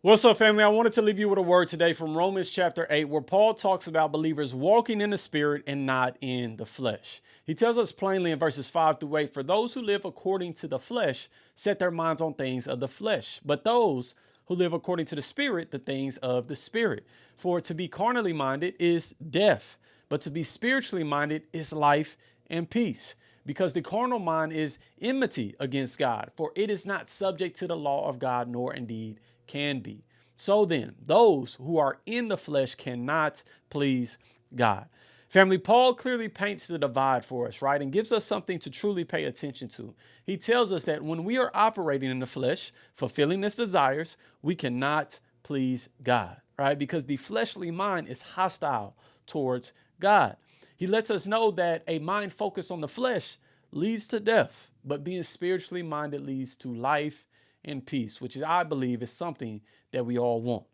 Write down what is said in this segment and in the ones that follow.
What's up, family? I wanted to leave you with a word today from Romans chapter 8, where Paul talks about believers walking in the spirit and not in the flesh. He tells us plainly in verses 5 through 8, for those who live according to the flesh set their minds on things of the flesh, but those who live according to the spirit, the things of the spirit. For to be carnally minded is death, but to be spiritually minded is life and peace. Because the carnal mind is enmity against God, for it is not subject to the law of God, nor indeed can be. So then, those who are in the flesh cannot please God. Family, Paul clearly paints the divide for us, right? And gives us something to truly pay attention to. He tells us that when we are operating in the flesh, fulfilling its desires, we cannot please God, right? Because the fleshly mind is hostile towards God. He lets us know that a mind focused on the flesh leads to death, but being spiritually minded leads to life and peace, which I believe is something that we all want.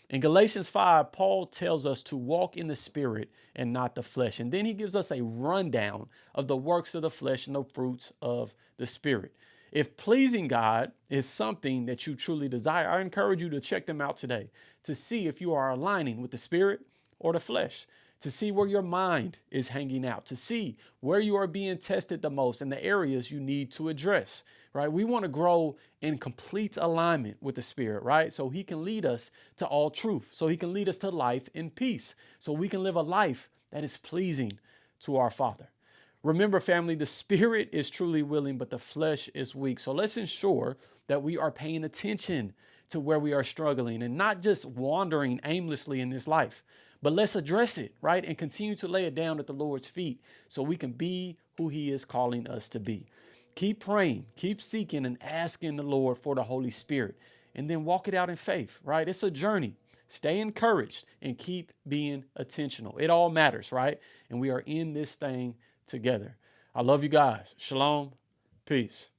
In Galatians 5, Paul tells us to walk in the spirit and not the flesh. And then he gives us a rundown of the works of the flesh and the fruits of the spirit. If pleasing God is something that you truly desire, I encourage you to check them out today to see if you are aligning with the spirit or the flesh, to see where your mind is hanging out, to see where you are being tested the most and the areas you need to address, right? We want to grow in complete alignment with the Spirit, right? So he can lead us to all truth, so he can lead us to life and peace, so we can live a life that is pleasing to our Father. Remember, family, the spirit is truly willing, but the flesh is weak. So let's ensure that we are paying attention to where we are struggling and not just wandering aimlessly in this life, but let's address it, right? And continue to lay it down at the Lord's feet so we can be who he is calling us to be. Keep praying, keep seeking and asking the Lord for the Holy Spirit, and then walk it out in faith, right? It's a journey. Stay encouraged and keep being intentional. It all matters, right? And we are in this thing together. I love you guys. Shalom. Peace.